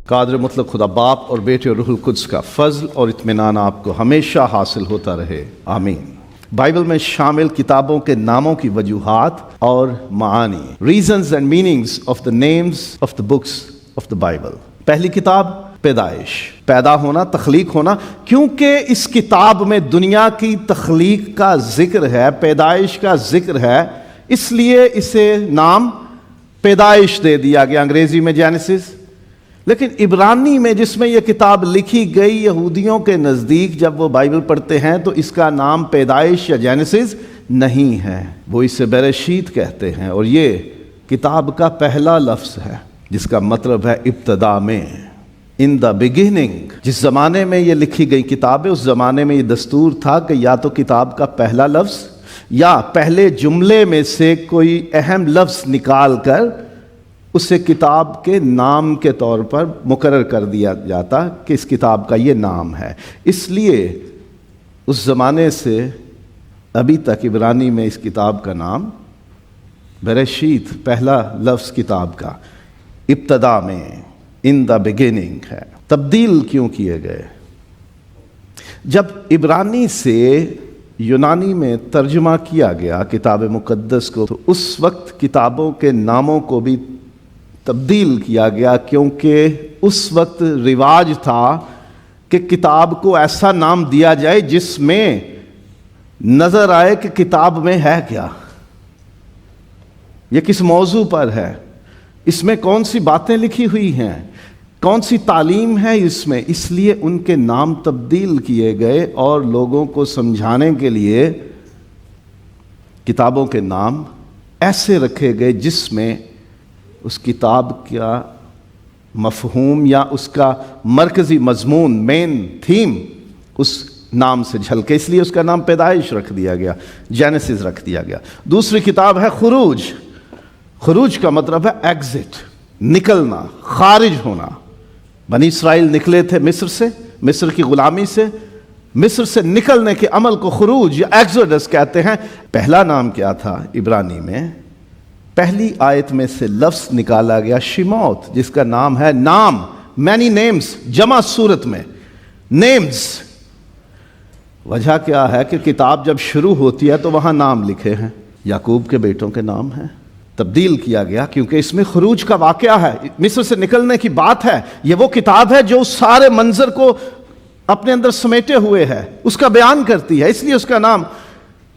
قادر مطلق خدا باپ اور بیٹے اور روح القدس کا فضل اور اطمینان آپ کو ہمیشہ حاصل ہوتا رہے، آمین۔ بائبل میں شامل کتابوں کے ناموں کی وجوہات اور معانی، reasons and meanings of the names of the books of the Bible. پہلی کتاب پیدائش، پیدا ہونا، تخلیق ہونا، کیونکہ اس کتاب میں دنیا کی تخلیق کا ذکر ہے، پیدائش کا ذکر ہے، اس لیے اسے نام پیدائش دے دیا گیا، انگریزی میں جینیسس۔ لیکن عبرانی میں جس میں یہ کتاب لکھی گئی، یہودیوں کے نزدیک جب وہ بائبل پڑھتے ہیں تو اس کا نام پیدائش یا جینیسس نہیں ہے، وہ اسے بریشیت کہتے ہیں، اور یہ کتاب کا پہلا لفظ ہے جس کا مطلب ہے ابتدا میں، ان دا بگننگ۔ جس زمانے میں یہ لکھی گئی کتاب ہے، اس زمانے میں یہ دستور تھا کہ یا تو کتاب کا پہلا لفظ یا پہلے جملے میں سے کوئی اہم لفظ نکال کر اسے کتاب کے نام کے طور پر مقرر کر دیا جاتا کہ اس کتاب کا یہ نام ہے۔ اس لیے اس زمانے سے ابھی تک عبرانی میں اس کتاب کا نام بریشیت، پہلا لفظ کتاب کا، ابتدا میں، ان دا بگننگ ہے۔ تبدیل کیوں کیے گئے؟ جب عبرانی سے یونانی میں ترجمہ کیا گیا کتاب مقدس کو، تو اس وقت کتابوں کے ناموں کو بھی تبدیل کیا گیا، کیونکہ اس وقت رواج تھا کہ کتاب کو ایسا نام دیا جائے جس میں نظر آئے کہ کتاب میں ہے کیا، یہ کس موضوع پر ہے، اس میں کون سی باتیں لکھی ہوئی ہیں، کون سی تعلیم ہے اس میں۔ اس لیے ان کے نام تبدیل کیے گئے اور لوگوں کو سمجھانے کے لیے کتابوں کے نام ایسے رکھے گئے جس میں اس کتاب کا مفہوم یا اس کا مرکزی مضمون، مین تھیم اس نام سے جھلکے، اس لیے اس کا نام پیدائش رکھ دیا گیا، جینیسس رکھ دیا گیا۔ دوسری کتاب ہے خروج۔ خروج کا مطلب ہے ایگزٹ، نکلنا، خارج ہونا۔ بنی اسرائیل نکلے تھے مصر سے، مصر کی غلامی سے، مصر سے نکلنے کے عمل کو خروج یا ایگزوڈس کہتے ہیں۔ پہلا نام کیا تھا عبرانی میں؟ پہلی آیت میں سے لفظ نکالا گیا شیموت، جس کا نام ہے نام، مینی نیمز، جمع صورت میں نیمز۔ وجہ کیا ہے کہ کتاب جب شروع ہوتی ہے تو وہاں نام لکھے ہیں، یعقوب کے بیٹوں کے نام ہیں۔ تبدیل کیا گیا کیونکہ اس میں خروج کا واقعہ ہے، مصر سے نکلنے کی بات ہے۔ یہ وہ کتاب ہے جو سارے منظر کو اپنے اندر سمیٹے ہوئے ہے، اس کا بیان کرتی ہے، اس لیے اس کا نام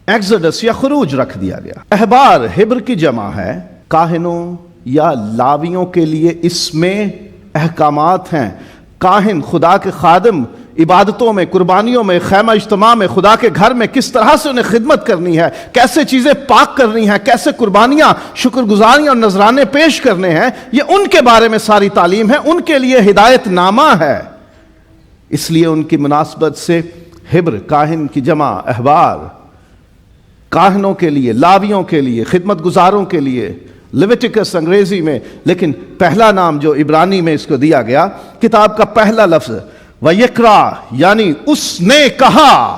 ایگزوڈس یا خروج رکھ دیا گیا۔ احبار ہبر کی جمع ہے، کاہنوں یا لاویوں کے لیے اس میں احکامات ہیں۔ کاہن، خدا کے خادم، عبادتوں میں، قربانیوں میں، خیمہ اجتماع میں، خدا کے گھر میں کس طرح سے انہیں خدمت کرنی ہے، کیسے چیزیں پاک کرنی ہیں، کیسے قربانیاں، شکر گزاریاں اور نذرانے پیش کرنے ہیں، یہ ان کے بارے میں ساری تعلیم ہے، ان کے لیے ہدایت نامہ ہے۔ اس لیے ان کی مناسبت سے ہبر، کاہن کی جمع، احبار، کاہنوں کے لیے، لاویوں کے لیے، خدمت گزاروں کے لیے، لیویٹیکس انگریزی میں، لیکن پہلا نام جو عبرانی میں اس کو دیا گیا، کتاب کا پہلا لفظ وَيَقْرَأ یعنی اس نے کہا،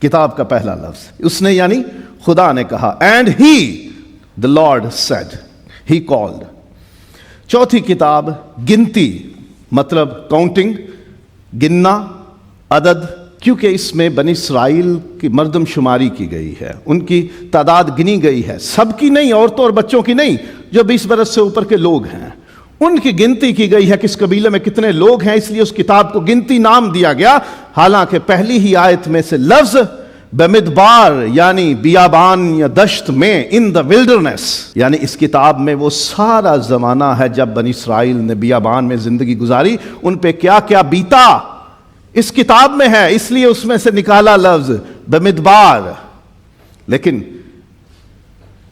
کتاب کا پہلا لفظ اس نے یعنی خدا نے کہا، and he the Lord said, he called۔ چوتھی کتاب گنتی، مطلب کاؤنٹنگ، گننا، عدد، کیونکہ اس میں بنی اسرائیل کی مردم شماری کی گئی ہے، ان کی تعداد گنی گئی ہے، سب کی نہیں، عورتوں اور بچوں کی نہیں، جو 20 برس سے اوپر کے لوگ ہیں، ان کی گنتی کی گئی ہے، کس قبیلے میں کتنے لوگ ہیں، اس لیے اس کتاب کو گنتی نام دیا گیا۔ حالانکہ پہلی ہی آیت میں سے لفظ بمدبار یعنی بیابان یا دشت میں، ان دا ولڈرنس، یعنی اس کتاب میں وہ سارا زمانہ ہے جب بنی اسرائیل نے بیابان میں زندگی گزاری، ان پہ کیا کیا بیتا اس کتاب میں ہے، اس لیے اس میں سے نکالا لفظ بمدبار۔ لیکن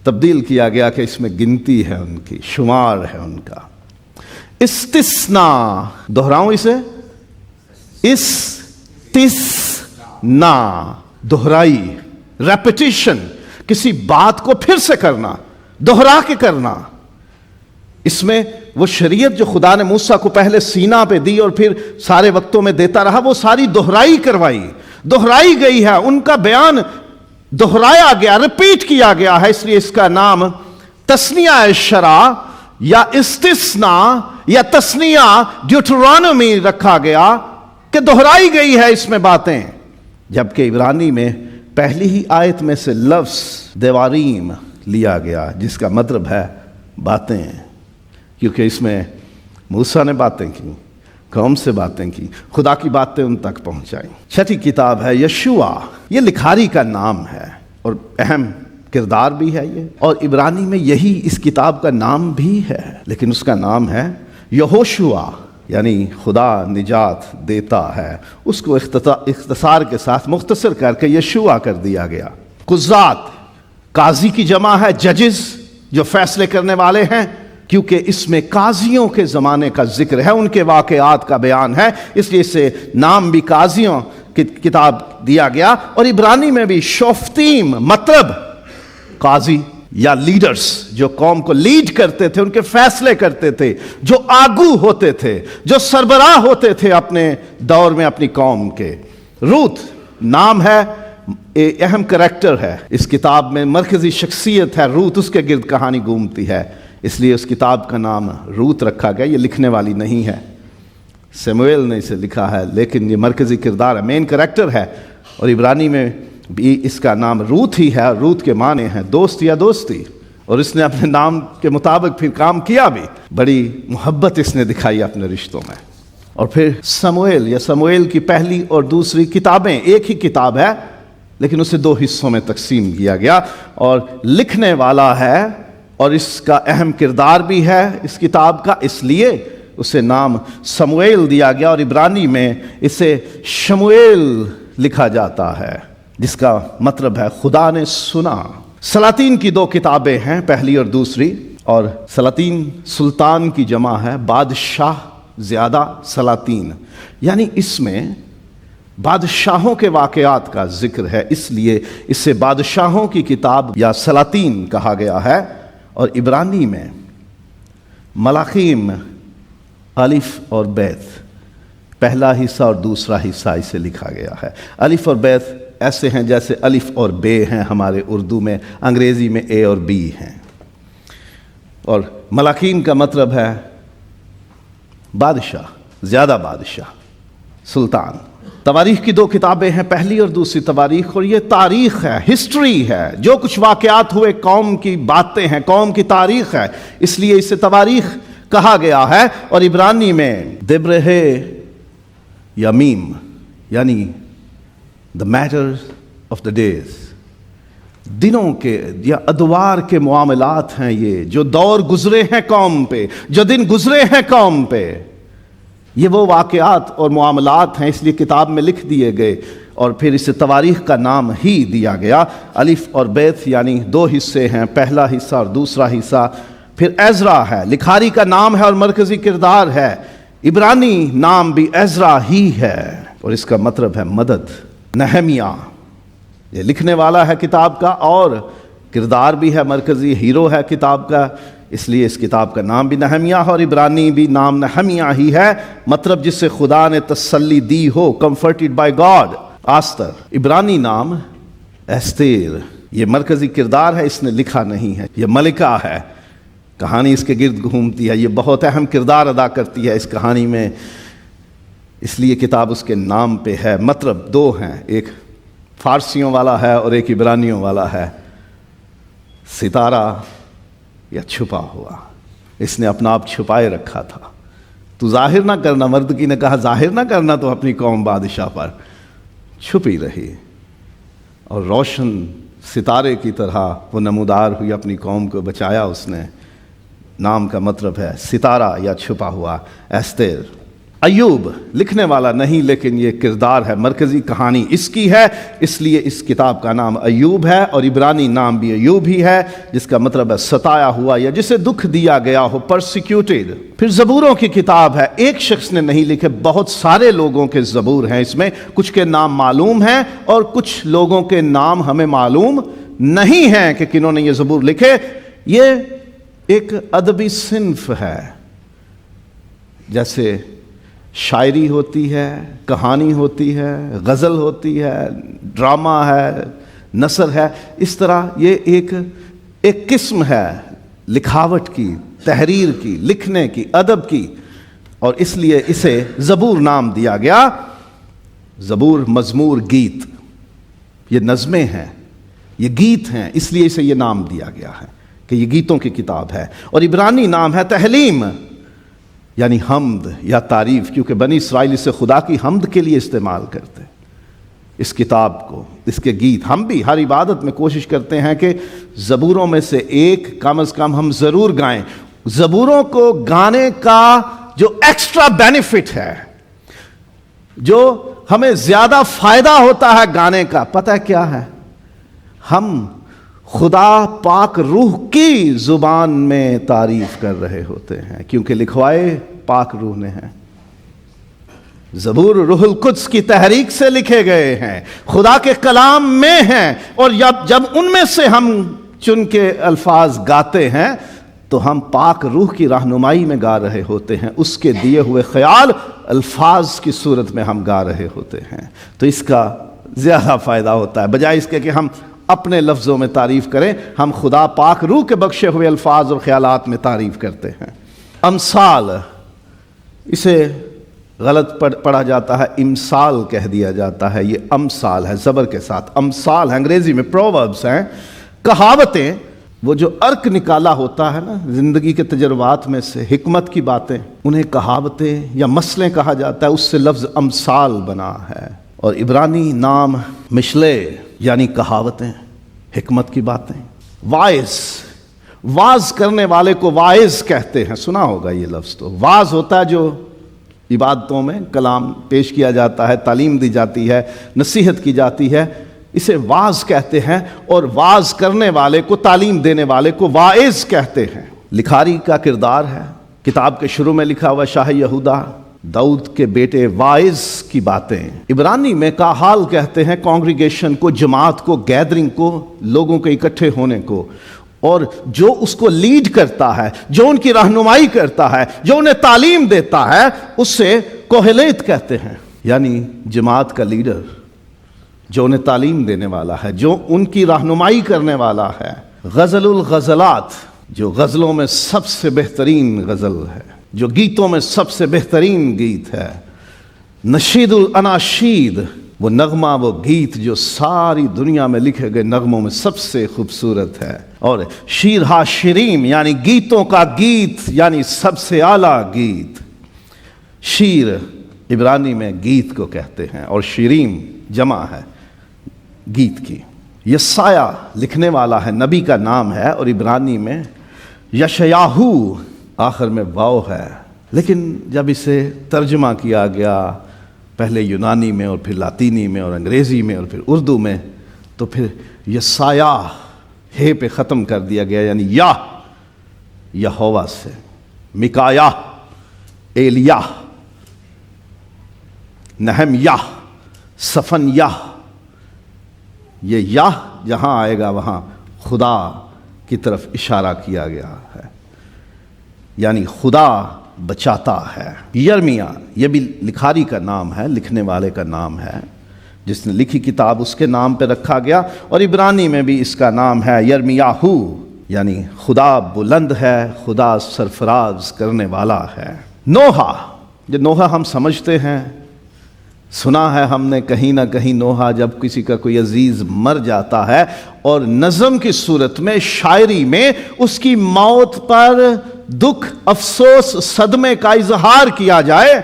تبدیل کیا گیا کہ اس میں گنتی ہے، ان کی شمار ہے ان کا۔ استثناء، دہراؤں اسے، استثناء، دہرائی، ریپیٹیشن، کسی بات کو پھر سے کرنا، دہرا کے کرنا۔ اس میں وہ شریعت جو خدا نے موسیٰ کو پہلے سینا پہ دی اور پھر سارے وقتوں میں دیتا رہا، وہ ساری دہرائی کروائی، دہرائی گئی ہے، ان کا بیان دہرایا گیا، ریپیٹ کیا گیا ہے، اس لیے اس کا نام تثنیہ شرع یا استثناء یا تسنیہ ڈیوٹرانومی رکھا گیا کہ دہرائی گئی ہے اس میں باتیں، جبکہ عبرانی میں پہلی ہی آیت میں سے لفظ دیواریم لیا گیا جس کا مطلب ہے باتیں، کیونکہ اس میں موسیٰ نے باتیں کی، قوم سے باتیں کی، خدا کی باتیں ان تک پہنچائیں۔ چھٹی کتاب ہے یشوع، یہ لکھاری کا نام ہے اور اہم کردار بھی ہے یہ، اور عبرانی میں یہی اس کتاب کا نام بھی ہے، لیکن اس کا نام ہے یہوشوا، یعنی خدا نجات دیتا ہے۔ اس کو اختصار کے ساتھ مختصر کر کے یشوع کر دیا گیا۔ قضات، قاضی کی جمع ہے ججز، جو فیصلے کرنے والے ہیں، کیونکہ اس میں قاضیوں کے زمانے کا ذکر ہے، ان کے واقعات کا بیان ہے، اس لیے اسے نام بھی قاضیوں کی کتاب دیا گیا۔ اور عبرانی میں بھی شوفتیم مطلب قاضی یا لیڈرز، جو قوم کو لیڈ کرتے تھے، ان کے فیصلے کرتے تھے، جو آگو ہوتے تھے، جو سربراہ ہوتے تھے اپنے دور میں اپنی قوم کے۔ روت نام ہے، اہم کریکٹر ہے اس کتاب میں، مرکزی شخصیت ہے روت، اس کے گرد کہانی گھومتی ہے، اس لیے اس کتاب کا نام روت رکھا گیا۔ یہ لکھنے والی نہیں ہے، سیموئیل نے اسے لکھا ہے، لیکن یہ مرکزی کردار ہے، مین کریکٹر ہے، اور عبرانی میں بھی اس کا نام روت ہی ہے، اور روت کے معنی ہیں دوست یا دوستی، اور اس نے اپنے نام کے مطابق پھر کام کیا بھی، بڑی محبت اس نے دکھائی اپنے رشتوں میں۔ اور پھر سموئیل یا سموئیل کی پہلی اور دوسری کتابیں ایک ہی کتاب ہے، لیکن اسے دو حصوں میں تقسیم کیا گیا، اور لکھنے والا ہے اور اس کا اہم کردار بھی ہے اس کتاب کا، اس لیے اسے نام سموئیل دیا گیا، اور عبرانی میں اسے شموئیل لکھا جاتا ہے، جس کا مطلب ہے خدا نے سنا۔ سلاطین کی دو کتابیں ہیں، پہلی اور دوسری، اور سلاطین سلطان کی جمع ہے، بادشاہ زیادہ سلاطین، یعنی اس میں بادشاہوں کے واقعات کا ذکر ہے، اس لیے اسے بادشاہوں کی کتاب یا سلاطین کہا گیا ہے۔ اور عبرانی میں ملاخیم الف اور بیت، پہلا حصہ اور دوسرا حصہ اسے لکھا گیا ہے۔ الف اور بیت ایسے ہیں جیسے الف اور بے ہیں ہمارے اردو میں، انگریزی میں اے اور بی ہیں۔ اور ملاخیم کا مطلب ہے بادشاہ، زیادہ بادشاہ، سلطان۔ تواریخ کی دو کتابیں ہیں، پہلی اور دوسری تواریخ، اور یہ تاریخ ہے، ہسٹری ہے، جو کچھ واقعات ہوئے قوم کی باتیں ہیں، قوم کی تاریخ ہے، اس لیے اسے تواریخ کہا گیا ہے۔ اور عبرانی میں دبرہ یمیم، یعنی the matters of the days، دنوں کے یا ادوار کے معاملات ہیں، یہ جو دور گزرے ہیں قوم پہ، جو دن گزرے ہیں قوم پہ، یہ وہ واقعات اور معاملات ہیں، اس لیے کتاب میں لکھ دیے گئے، اور پھر اسے تواریخ کا نام ہی دیا گیا۔ الف اور بیت یعنی دو حصے ہیں، پہلا حصہ اور دوسرا حصہ۔ پھر عزرا ہے، لکھاری کا نام ہے اور مرکزی کردار ہے، عبرانی نام بھی عزرا ہی ہے، اور اس کا مطلب ہے مدد۔ نہمیہ، یہ لکھنے والا ہے کتاب کا اور کردار بھی ہے، مرکزی ہیرو ہے کتاب کا، اس لیے اس کتاب کا نام بھی نہمیہ، اور عبرانی بھی نام نہمیہ ہی ہے، مطلب جس سے خدا نے تسلی دی ہو، comforted by God۔ آستر، عبرانی نام ایستیر، یہ مرکزی کردار ہے، اس نے لکھا نہیں ہے، یہ ملکہ ہے، کہانی اس کے گرد گھومتی ہے، یہ بہت اہم کردار ادا کرتی ہے اس کہانی میں، اس لیے کتاب اس کے نام پہ ہے۔ مطلب دو ہیں، ایک فارسیوں والا ہے اور ایک عبرانیوں والا ہے۔ ستارہ یا چھپا ہوا، اس نے اپنا آپ چھپائے رکھا تھا، تو ظاہر نہ کرنا، مردکی نے کہا ظاہر نہ کرنا تو اپنی قوم بادشاہ پر، چھپی رہی، اور روشن ستارے کی طرح وہ نمودار ہوئی، اپنی قوم کو بچایا اس نے۔ نام کا مطلب ہے ستارہ یا چھپا ہوا۔ ایستر، ایوب، لکھنے والا نہیں لیکن یہ کردار ہے، مرکزی کہانی اس کی ہے، اس لیے اس کتاب کا نام ایوب ہے، اور عبرانی نام بھی ایوب ہی ہے، جس کا مطلب ہے ستایا ہوا یا جسے دکھ دیا گیا ہو، پرسیکیوٹیڈ۔ پھر زبوروں کی کتاب ہے، ایک شخص نے نہیں لکھے، بہت سارے لوگوں کے زبور ہیں، اس میں کچھ کے نام معلوم ہیں اور کچھ لوگوں کے نام ہمیں معلوم نہیں ہیں کہ کنہوں نے یہ زبور لکھے۔ یہ ایک ادبی صنف ہے، جیسے شاعری ہوتی ہے، کہانی ہوتی ہے، غزل ہوتی ہے، ڈرامہ ہے، نثر ہے، اس طرح یہ ایک قسم ہے لکھاوٹ کی، تحریر کی، لکھنے کی، ادب کی۔ اور اس لیے اسے زبور نام دیا گیا. زبور مزمور گیت، یہ نظمیں ہیں، یہ گیت ہیں، اس لیے اسے یہ نام دیا گیا ہے کہ یہ گیتوں کی کتاب ہے. اور عبرانی نام ہے تحلیم، یعنی حمد یا تعریف، کیونکہ بنی اسرائیل اسے خدا کی حمد کے لیے استعمال کرتے اس کتاب کو، اس کے گیت. ہم بھی ہر عبادت میں کوشش کرتے ہیں کہ زبوروں میں سے ایک کم از کم ہم ضرور گائیں. زبوروں کو گانے کا جو ایکسٹرا بینیفٹ ہے، جو ہمیں زیادہ فائدہ ہوتا ہے گانے کا، پتہ ہے کیا ہے؟ ہم خدا پاک روح کی زبان میں تعریف کر رہے ہوتے ہیں، کیونکہ لکھوائے پاک روح نے ہیں. زبور روح القدس کی تحریک سے لکھے گئے ہیں، خدا کے کلام میں ہیں، اور جب ان میں سے ہم چن کے الفاظ گاتے ہیں تو ہم پاک روح کی رہنمائی میں گا رہے ہوتے ہیں، اس کے دیے ہوئے خیال الفاظ کی صورت میں ہم گا رہے ہوتے ہیں. تو اس کا زیادہ فائدہ ہوتا ہے، بجائے اس کے کہ ہم اپنے لفظوں میں تعریف کریں، ہم خدا پاک روح کے بخشے ہوئے الفاظ اور خیالات میں تعریف کرتے ہیں. امثال، اسے غلط پڑھا جاتا ہے، امثال کہہ دیا جاتا ہے، یہ امثال ہے زبر کے ساتھ. امثال ہے، انگریزی میں پرووربس ہیں، کہاوتیں. وہ جو ارک نکالا ہوتا ہے نا زندگی کے تجربات میں سے، حکمت کی باتیں، انہیں کہاوتیں یا مثلیں کہا جاتا ہے، اس سے لفظ امثال بنا ہے. اور عبرانی نام مشلے یعنی کہاوتیں، حکمت کی باتیں. وائز، واز کرنے والے کو وائز کہتے ہیں، سنا ہوگا یہ لفظ. تو واز ہوتا ہے جو عبادتوں میں کلام پیش کیا جاتا ہے، تعلیم دی جاتی ہے، نصیحت کی جاتی ہے، اسے واز کہتے ہیں. اور واز کرنے والے کو، تعلیم دینے والے کو واعظ کہتے ہیں. لکھاری کا کردار ہے. کتاب کے شروع میں لکھا ہوا شاہ یہودا داؤد کے بیٹے واعظ کی باتیں. عبرانی میں کاحال کہتے ہیں کانگریگیشن کو، جماعت کو، گیدرنگ کو، لوگوں کے اکٹھے ہونے کو. اور جو اس کو لیڈ کرتا ہے، جو ان کی رہنمائی کرتا ہے، جو انہیں تعلیم دیتا ہے، اس سے کوہلیت کہتے ہیں، یعنی جماعت کا لیڈر، جو انہیں تعلیم دینے والا ہے، جو ان کی رہنمائی کرنے والا ہے. غزل الغزلات، جو غزلوں میں سب سے بہترین غزل ہے، جو گیتوں میں سب سے بہترین گیت ہے. نشید الاناشید، وہ نغمہ، وہ گیت جو ساری دنیا میں لکھے گئے نغموں میں سب سے خوبصورت ہے. اور شیرہا شریم، یعنی گیتوں کا گیت، یعنی سب سے اعلیٰ گیت. شیر عبرانی میں گیت کو کہتے ہیں، اور شریم جمع ہے گیت کی. یسایہ لکھنے والا ہے، نبی کا نام ہے، اور عبرانی میں یشیاہو آخر میں واو ہے. لیکن جب اسے ترجمہ کیا گیا پہلے یونانی میں اور پھر لاطینی میں اور انگریزی میں اور پھر اردو میں، تو پھر یسایہ ہے پہ ختم کر دیا گیا، یعنی یہوہ سے. مکایا، ایلیہ، نہمیہ، صفنیہ، یہ یاہ جہاں آئے گا وہاں خدا کی طرف اشارہ کیا گیا ہے، یعنی خدا بچاتا ہے. یرمیہ، یہ بھی لکھاری کا نام ہے، لکھنے والے کا نام ہے، جس نے لکھی کتاب اس کے نام پہ رکھا گیا. اور عبرانی میں بھی اس کا نام ہے یرمیاہو، یعنی خدا بلند ہے، خدا سرفراز کرنے والا ہے. نوحہ، جو نوحہ ہم سمجھتے ہیں، سنا ہے ہم نے کہیں نہ کہیں نوحہ جب کسی کا کوئی عزیز مر جاتا ہے اور نظم کی صورت میں، شاعری میں اس کی موت پر دکھ، افسوس، صدمے کا اظہار کیا جائے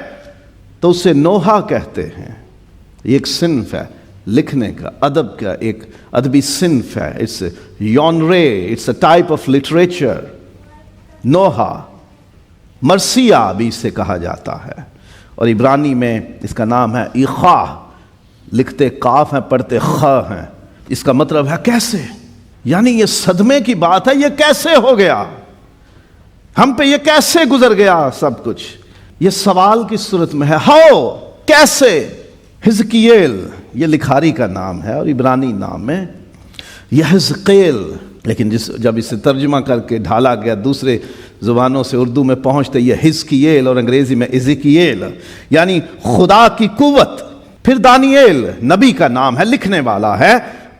تو اسے نوحہ کہتے ہیں. یہ ایک صنف ہے لکھنے کا، ادب کا ایک ادبی صنف ہے. It's genre, it's a type of literature. نوحہ، مرثیہ بھی اسے کہا جاتا ہے. اور عبرانی میں اس کا نام ہے ایخا، لکھتے قاف ہیں پڑھتے خ ہیں. اس کا مطلب ہے کیسے، یعنی یہ صدمے کی بات ہے، یہ کیسے ہو گیا، ہم پہ یہ کیسے گزر گیا سب کچھ. یہ سوال کی صورت میں ہے، ہاؤ، کیسے. حزقیل، یہ لکھاری کا نام ہے اور عبرانی نام ہے یحزقیل. لیکن جب اسے ترجمہ کر کے ڈھالا گیا دوسرے زبانوں سے اردو میں پہنچتے، یہ حزقیل اور انگریزی میں ایزیکیل، یعنی خدا کی قوت. پھر دانییل، نبی کا نام ہے، لکھنے والا ہے،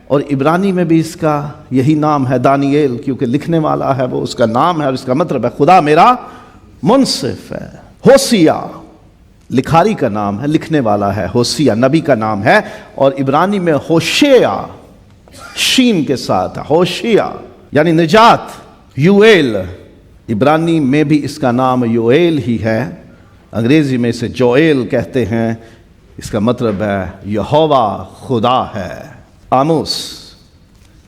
اور عبرانی میں بھی اس کا یہی نام ہے دانییل، کیونکہ لکھنے والا ہے وہ، اس کا نام ہے، اور اس کا مطلب ہے خدا میرا منصف ہے. ہوسیا لکھاری کا نام ہے، لکھنے والا ہے، ہوسیا نبی کا نام ہے، اور عبرانی میں ہوشیہ شین کے ساتھ ہوشیہ یعنی نجات۔ یوئیل عبرانی میں بھی اس کا نام یوئیل ہی ہے، انگریزی میں اسے جوئیل کہتے ہیں، اس کا مطلب ہے یہوہ خدا ہے۔ آموس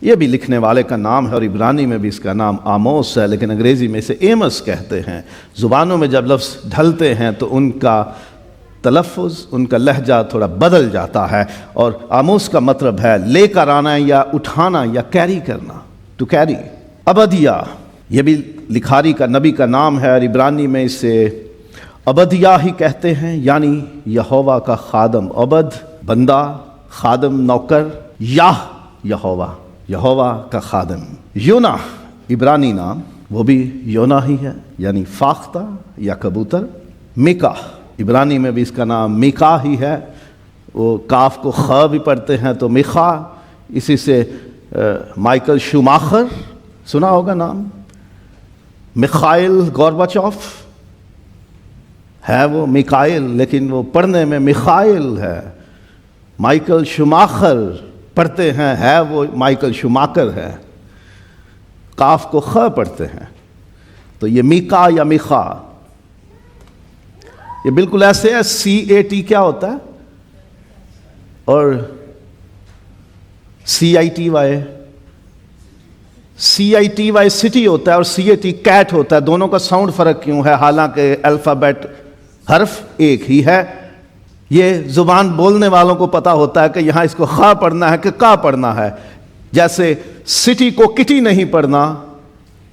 یہ بھی لکھنے والے کا نام ہے، اور عبرانی میں بھی اس کا نام آموس ہے، لیکن انگریزی میں اسے ایمس کہتے ہیں۔ زبانوں میں جب لفظ ڈھلتے ہیں تو ان کا تلفظ، ان کا لہجہ تھوڑا بدل جاتا ہے، اور آموس کا مطلب ہے لے کر آنا یا اٹھانا یا کیری کرنا، ٹو کیری۔ عبدیہ یہ بھی لکھاری کا نبی کا نام ہے، اور عبرانی میں اسے عبدیہ ہی کہتے ہیں، یعنی یہوہ کا خادم۔ عبد بندہ، خادم نوکر، یہوہ کا خادم۔ یونا عبرانی نام وہ بھی یونا ہی ہے، یعنی فاختہ یا کبوتر۔ میکا عبرانی میں بھی اس کا نام میکا ہی ہے، وہ کاف کو خ بھی پڑھتے ہیں تو میخا۔ اسی سے مائیکل شوماخر سنا ہوگا نام، میخائل گورباچوف ہے وہ میکائل، لیکن وہ پڑھنے میں میخائل ہے۔ مائیکل شوماخر پڑھتے ہیں، ہے وہ مائیکل شوماکر ہے، کاف کو خ پڑھتے ہیں، تو یہ میکا یا میخا یہ بالکل ایسے ہے۔ CAT کیا ہوتا ہے اور CITY سٹی ہوتا ہے، اور CAT کیٹ ہوتا ہے۔ دونوں کا ساؤنڈ فرق کیوں ہے، حالانکہ الفابیٹ حرف ایک ہی ہے؟ یہ زبان بولنے والوں کو پتا ہوتا ہے کہ یہاں اس کو خا پڑھنا ہے کہ کا پڑھنا ہے۔ جیسے سٹی کو کٹی نہیں پڑھنا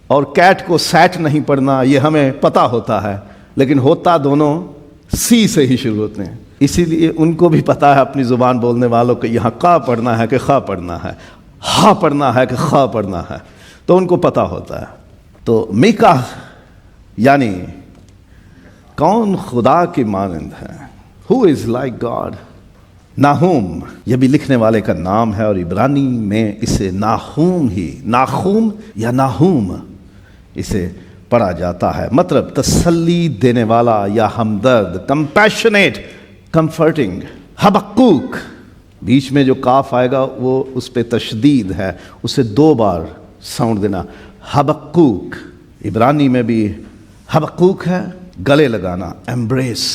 اور کیٹ کو سیٹ نہیں پڑھنا، یہ ہمیں پتا ہوتا ہے، لیکن ہوتا دونوں سی سے ہی شروع ہوتے ہیں۔ اسی لیے ان کو بھی پتا ہے اپنی زبان بولنے والوں کہ یہاں کا پڑھنا ہے کہ خا پڑھنا ہے، ہا پڑھنا ہے کہ خا پڑھنا ہے، تو ان کو پتا ہوتا ہے۔ تو میکا یعنی کون خدا کی مانند ہے، Who is like God؟ ناہوم یہ بھی لکھنے والے کا نام ہے، اور عبرانی میں اسے ناہوم یا ناہوم اسے پڑھا جاتا ہے۔ مطلب تسلی دینے والا یا ہمدرد، کمپیشنیٹ، کمفرٹنگ۔ حبقوق بیچ میں جو کاف آئے گا وہ اس پہ تشدید ہے، اسے 2 بار ساؤنڈ دینا، حبقوق۔ عبرانی میں بھی حبقوق ہے، گلے لگانا، ایمبریس۔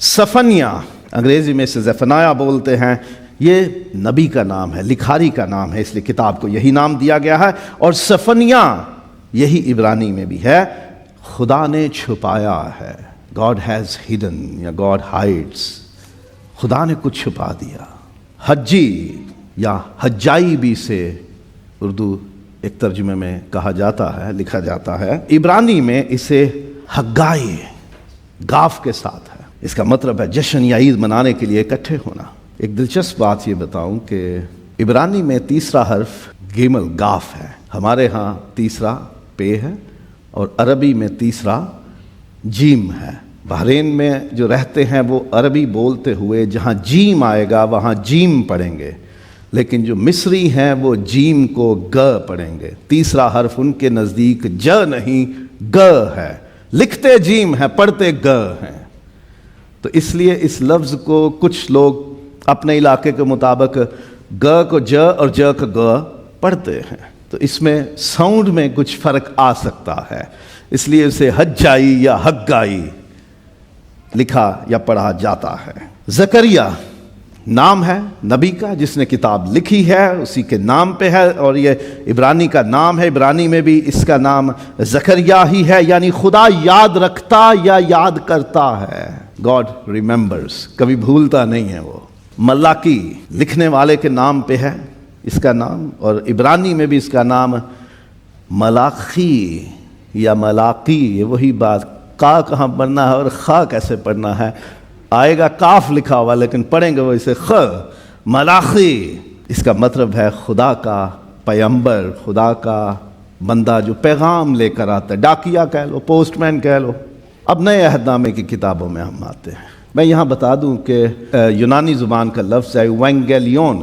سفنیہ انگریزی میں اسے زفنایا بولتے ہیں، یہ نبی کا نام ہے، لکھاری کا نام ہے، اس لیے کتاب کو یہی نام دیا گیا ہے۔ اور سفنیہ یہی عبرانی میں بھی ہے، خدا نے چھپایا ہے، God has hidden یا God hides، خدا نے کچھ چھپا دیا۔ حجی یا حجائی بھی سے اردو ایک ترجمے میں کہا جاتا ہے، لکھا جاتا ہے۔ عبرانی میں اسے حگائی گاف کے ساتھ ہے، اس کا مطلب ہے جشن یا عید منانے کے لیے اکٹھے ہونا۔ ایک دلچسپ بات یہ بتاؤں کہ عبرانی میں تیسرا حرف گیمل گاف ہے، ہمارے ہاں تیسرا پے ہے، اور عربی میں تیسرا جیم ہے۔ بحرین میں جو رہتے ہیں وہ عربی بولتے ہوئے جہاں جیم آئے گا وہاں جیم پڑھیں گے، لیکن جو مصری ہیں وہ جیم کو گ پڑھیں گے۔ تیسرا حرف ان کے نزدیک ج نہیں گ ہے، لکھتے جیم ہے، پڑھتے گ ہیں۔ تو اس لیے اس لفظ کو کچھ لوگ اپنے علاقے کے مطابق گ کو ج اور ج کو گ پڑھتے ہیں، تو اس میں ساؤنڈ میں کچھ فرق آ سکتا ہے، اس لیے اسے حجائی یا حگائی لکھا یا پڑھا جاتا ہے۔ زکریا نام ہے نبی کا جس نے کتاب لکھی ہے، اسی کے نام پہ ہے، اور یہ عبرانی کا نام ہے۔ عبرانی میں بھی اس کا نام زکریا ہی ہے، یعنی خدا یاد رکھتا یا یاد کرتا ہے، God remembers، کبھی بھولتا نہیں ہے وہ۔ ملاکی لکھنے والے کے نام پہ ہے اس کا نام، اور عبرانی میں بھی اس کا نام ملاخی یا ملاقی، یہ وہی بات، کا کہاں پڑھنا ہے اور خا کیسے پڑھنا ہے، آئے گا کاف لکھا ہوا لیکن پڑھیں گے وہ اسے خ۔ ملاخی اس کا مطلب ہے خدا کا پیغمبر، خدا کا بندہ جو پیغام لے کر آتا ہے، ڈاکیا کہہ لو، پوسٹ مین کہہ لو۔ اب نئے عہد نامے کی کتابوں میں ہم آتے ہیں۔ میں یہاں بتا دوں کہ یونانی زبان کا لفظ ہے وینگیلیون،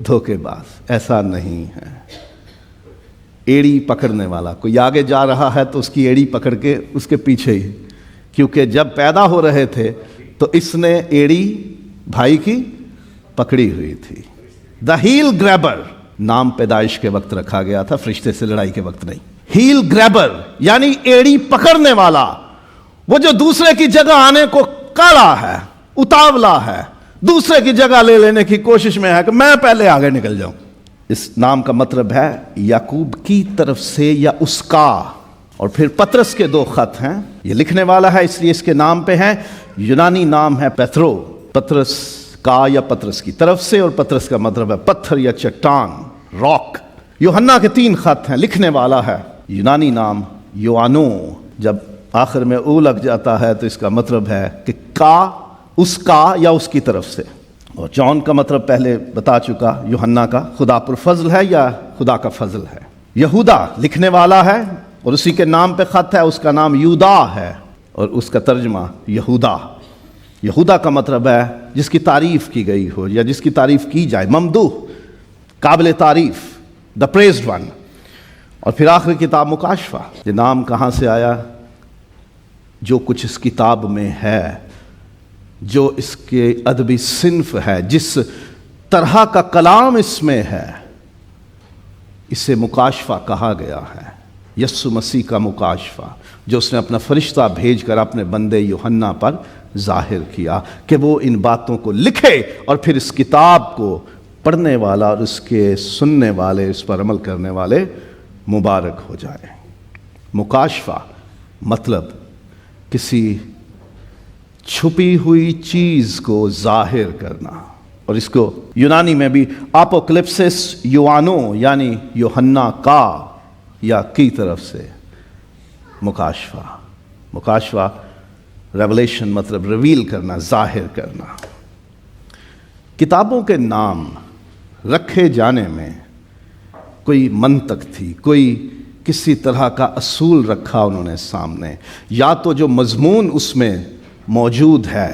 دھوکے باز، ایسا نہیں ہے۔ ایڑی پکڑنے والا، کوئی آگے جا رہا ہے تو اس کی ایڑی پکڑ کے اس کے پیچھے ہی، کیونکہ جب پیدا ہو رہے تھے تو اس نے ایڑی بھائی کی پکڑی ہوئی تھی۔ دا ہیل گریبر نام پیدائش کے وقت رکھا گیا تھا، فرشتے سے لڑائی کے وقت نہیں۔ ہیل گریبر یعنی ایڑی پکڑنے والا، وہ جو دوسرے کی جگہ آنے کو کالا ہے، اتاولا ہے، دوسرے کی جگہ لے لینے کی کوشش میں ہے کہ میں پہلے آگے نکل جاؤں۔ اس نام کا مطلب ہے یعقوب کی طرف سے یا اس کا۔ اور پھر پطرس کے 2 خط ہیں، یہ لکھنے والا ہے اس لیے اس کے نام پہ ہیں۔ یونانی نام ہے پیترو، پطرس کا یا پطرس کی طرف سے، اور پطرس کا مطلب ہے پتھر یا چٹان، راک۔ یوحنا کے 3 خط ہیں، لکھنے والا ہے یونانی نام یوانو، جب آخر میں او لگ جاتا ہے تو اس کا مطلب ہے کہ کا، اس کا یا اس کی طرف سے۔ اور جان کا مطلب پہلے بتا چکا، یوحنا کا خدا پر فضل ہے یا خدا کا فضل ہے۔ یہودا لکھنے والا ہے اور اسی کے نام پہ خط ہے، اس کا نام یودا ہے اور اس کا ترجمہ یہودا۔ یہودا کا مطلب ہے جس کی تعریف کی گئی ہو یا جس کی تعریف کی جائے، ممدوح، قابل تعریف، دا پریزڈ ون۔ اور پھر آخری کتاب مکاشفہ، یہ نام کہاں سے آیا؟ جو کچھ اس کتاب میں ہے، جو اس کے ادبی صنف ہے، جس طرح کا کلام اس میں ہے، اسے مکاشفہ کہا گیا ہے۔ یسوع مسیح کا مکاشفہ جو اس نے اپنا فرشتہ بھیج کر اپنے بندے یوحنا پر ظاہر کیا کہ وہ ان باتوں کو لکھے اور پھر اس کتاب کو پڑھنے والا اور اس کے سننے والے، اس پر عمل کرنے والے مبارک ہو جائے۔ مکاشفہ مطلب کسی چھپی ہوئی چیز کو ظاہر کرنا، اور اس کو یونانی میں بھی اپوکلپسس یوانو یعنی یوحنا کا یا کی طرف سے مکاشفہ۔ مکاشفہ ریولیشن مطلب ریویل کرنا، ظاہر کرنا۔ کتابوں کے نام رکھے جانے میں کوئی منطق تھی، کوئی کسی طرح کا اصول رکھا انہوں نے سامنے، یا تو جو مضمون اس میں موجود ہے،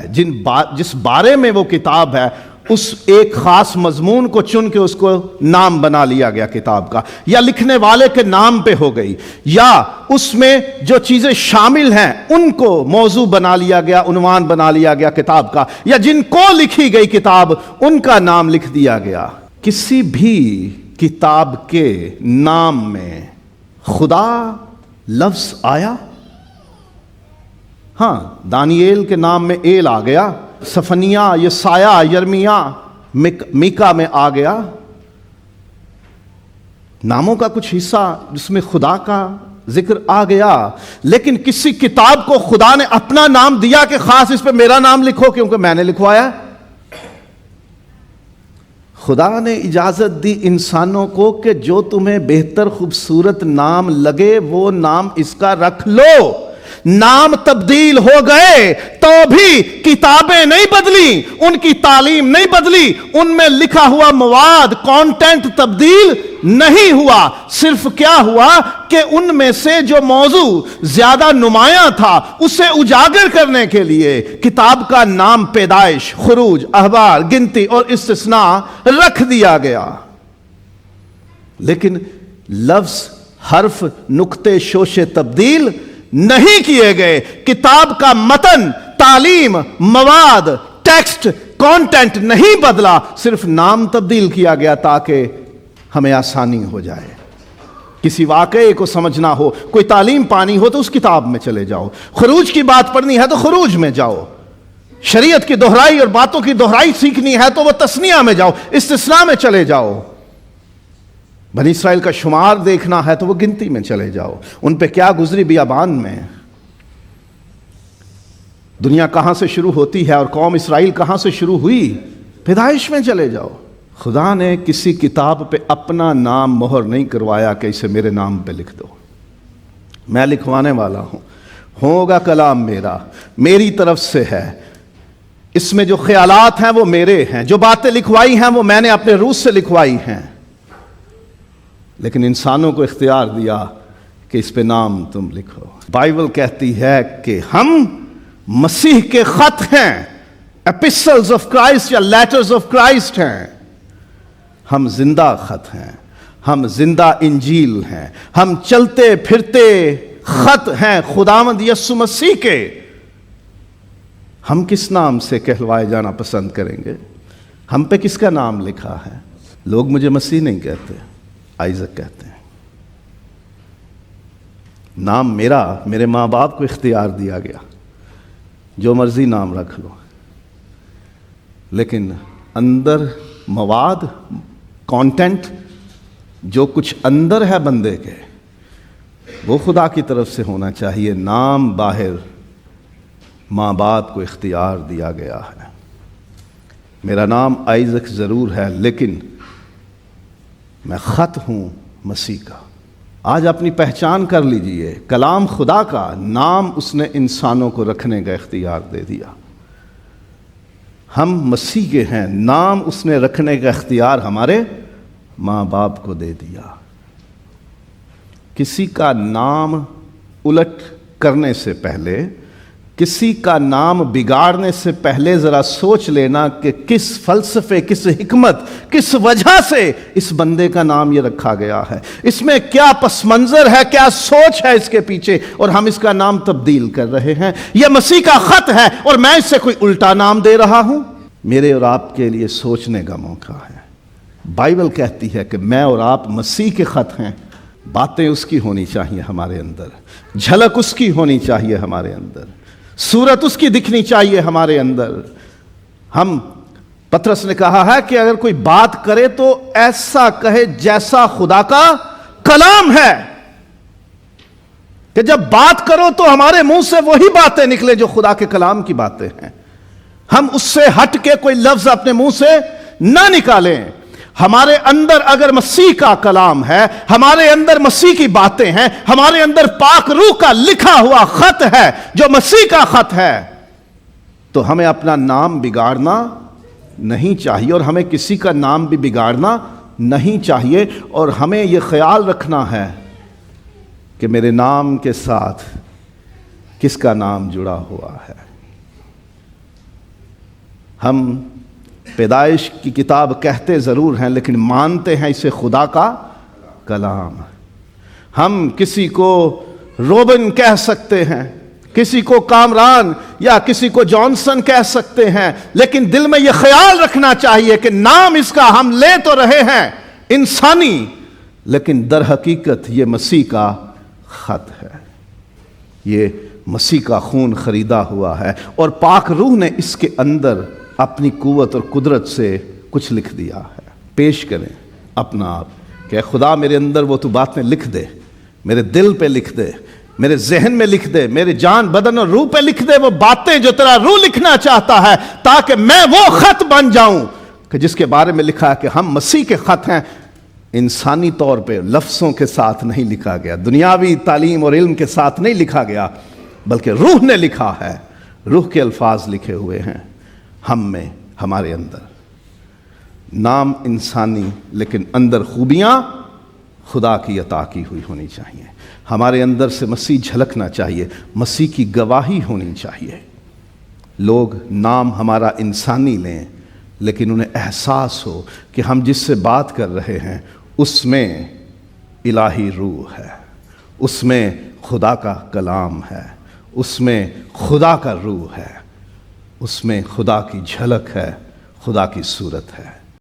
جس بارے میں وہ کتاب ہے، اس ایک خاص مضمون کو چن کے اس کو نام بنا لیا گیا کتاب کا، یا لکھنے والے کے نام پہ ہو گئی، یا اس میں جو چیزیں شامل ہیں ان کو موضوع بنا لیا گیا، عنوان بنا لیا گیا کتاب کا، یا جن کو لکھی گئی کتاب ان کا نام لکھ دیا گیا۔ کسی بھی کتاب کے نام میں خدا لفظ آیا؟ ہاں، دانییل کے نام میں ایل آ گیا، صفنیہ، یسایہ، یرمیا، میکا میں آ گیا۔ ناموں کا کچھ حصہ جس میں خدا کا ذکر آ گیا، لیکن کسی کتاب کو خدا نے اپنا نام دیا کہ خاص اس پہ میرا نام لکھو کیونکہ میں نے لکھوایا۔ خدا نے اجازت دی انسانوں کو کہ جو تمہیں بہتر خوبصورت نام لگے وہ نام اس کا رکھ لو۔ نام تبدیل ہو گئے تو بھی کتابیں نہیں بدلی، ان کی تعلیم نہیں بدلی، ان میں لکھا ہوا مواد، کانٹینٹ تبدیل نہیں ہوا۔ صرف کیا ہوا کہ ان میں سے جو موضوع زیادہ نمایاں تھا اسے اجاگر کرنے کے لیے کتاب کا نام پیدائش، خروج، احبار، گنتی اور استثناء رکھ دیا گیا، لیکن لفظ، حرف، نقطے، شوشے تبدیل نہیں کیے گئے۔ کتاب کا متن، تعلیم، مواد، ٹیکسٹ، کانٹینٹ نہیں بدلا، صرف نام تبدیل کیا گیا تاکہ ہمیں آسانی ہو جائے۔ کسی واقعے کو سمجھنا ہو، کوئی تعلیم پانی ہو تو اس کتاب میں چلے جاؤ، خروج کی بات پڑھنی ہے تو خروج میں جاؤ، شریعت کی دہرائی اور باتوں کی دہرائی سیکھنی ہے تو وہ تثنیہ میں جاؤ، استثناء میں چلے جاؤ۔ بنی اسرائیل کا شمار دیکھنا ہے تو وہ گنتی میں چلے جاؤ، ان پہ کیا گزری بیابان میں، دنیا کہاں سے شروع ہوتی ہے اور قوم اسرائیل کہاں سے شروع ہوئی، پیدائش میں چلے جاؤ۔ خدا نے کسی کتاب پہ اپنا نام مہر نہیں کروایا کہ اسے میرے نام پہ لکھ دو، میں لکھوانے والا ہوں، ہوگا کلام میرا، میری طرف سے ہے، اس میں جو خیالات ہیں وہ میرے ہیں، جو باتیں لکھوائی ہیں وہ میں نے اپنے روح سے لکھوائی ہیں، لیکن انسانوں کو اختیار دیا کہ اس پہ نام تم لکھو۔ بائبل کہتی ہے کہ ہم مسیح کے خط ہیں، ایپسٹلز آف کرائسٹ یا لیٹرز آف کرائسٹ ہیں، ہم زندہ خط ہیں، ہم زندہ انجیل ہیں، ہم چلتے پھرتے خط ہیں خداوند یسوع مسیح کے۔ ہم کس نام سے کہلوائے جانا پسند کریں گے؟ ہم پہ کس کا نام لکھا ہے؟ لوگ مجھے مسیح نہیں کہتے، آئزک کہتے ہیں۔ نام میرا میرے ماں باپ کو اختیار دیا گیا، جو مرضی نام رکھ لو، لیکن اندر مواد، کانٹینٹ، جو کچھ اندر ہے بندے کے، وہ خدا کی طرف سے ہونا چاہیے۔ نام باہر ماں باپ کو اختیار دیا گیا ہے۔ میرا نام آئزک ضرور ہے، لیکن میں خط ہوں مسیح کا۔ آج اپنی پہچان کر لیجئے، کلام خدا کا نام اس نے انسانوں کو رکھنے کا اختیار دے دیا۔ ہم مسیح کے ہیں، نام اس نے رکھنے کا اختیار ہمارے ماں باپ کو دے دیا۔ کسی کا نام الٹ کرنے سے پہلے، کسی کا نام بگاڑنے سے پہلے ذرا سوچ لینا کہ کس فلسفے، کس حکمت، کس وجہ سے اس بندے کا نام یہ رکھا گیا ہے، اس میں کیا پس منظر ہے، کیا سوچ ہے اس کے پیچھے، اور ہم اس کا نام تبدیل کر رہے ہیں۔ یہ مسیح کا خط ہے اور میں اس سے کوئی الٹا نام دے رہا ہوں۔ میرے اور آپ کے لیے سوچنے کا موقع ہے۔ بائبل کہتی ہے کہ میں اور آپ مسیح کے خط ہیں۔ باتیں اس کی ہونی چاہیے ہمارے اندر، جھلک اس کی ہونی چاہیے ہمارے اندر، صورت اس کی دکھنی چاہیے ہمارے اندر۔ ہم پطرس نے کہا ہے کہ اگر کوئی بات کرے تو ایسا کہے جیسا خدا کا کلام ہے، کہ جب بات کرو تو ہمارے منہ سے وہی باتیں نکلے جو خدا کے کلام کی باتیں ہیں۔ ہم اس سے ہٹ کے کوئی لفظ اپنے منہ سے نہ نکالیں۔ ہمارے اندر اگر مسیح کا کلام ہے، ہمارے اندر مسیح کی باتیں ہیں، ہمارے اندر پاک روح کا لکھا ہوا خط ہے جو مسیح کا خط ہے، تو ہمیں اپنا نام بگاڑنا نہیں چاہیے، اور ہمیں کسی کا نام بھی بگاڑنا نہیں چاہیے۔ اور ہمیں یہ خیال رکھنا ہے کہ میرے نام کے ساتھ کس کا نام جڑا ہوا ہے۔ ہم پیدائش کی کتاب کہتے ضرور ہیں، لیکن مانتے ہیں اسے خدا کا کلام۔ ہم کسی کو روبن کہہ سکتے ہیں، کسی کو کامران یا کسی کو جانسن کہہ سکتے ہیں، لیکن دل میں یہ خیال رکھنا چاہیے کہ نام اس کا ہم لے تو رہے ہیں انسانی، لیکن در حقیقت یہ مسیح کا خط ہے، یہ مسیح کا خون خریدا ہوا ہے، اور پاک روح نے اس کے اندر اپنی قوت اور قدرت سے کچھ لکھ دیا ہے۔ پیش کریں اپنا آپ کہ اے خدا میرے اندر وہ تو باتیں لکھ دے، میرے دل پہ لکھ دے، میرے ذہن میں لکھ دے، میرے جان بدن اور روح پہ لکھ دے وہ باتیں جو تیرا روح لکھنا چاہتا ہے، تاکہ میں وہ خط بن جاؤں کہ جس کے بارے میں لکھا ہے کہ ہم مسیح کے خط ہیں۔ انسانی طور پہ لفظوں کے ساتھ نہیں لکھا گیا، دنیاوی تعلیم اور علم کے ساتھ نہیں لکھا گیا، بلکہ روح نے لکھا ہے، روح کے الفاظ لکھے ہوئے ہیں ہم میں، ہمارے اندر۔ نام انسانی، لیکن اندر خوبیاں خدا کی عطا کی ہوئی ہونی چاہیے۔ ہمارے اندر سے مسیح جھلکنا چاہیے، مسیح کی گواہی ہونی چاہیے۔ لوگ نام ہمارا انسانی لیں، لیکن انہیں احساس ہو کہ ہم جس سے بات کر رہے ہیں اس میں الہی روح ہے، اس میں خدا کا کلام ہے، اس میں خدا کا روح ہے، اس میں خدا کی جھلک ہے، خدا کی صورت ہے۔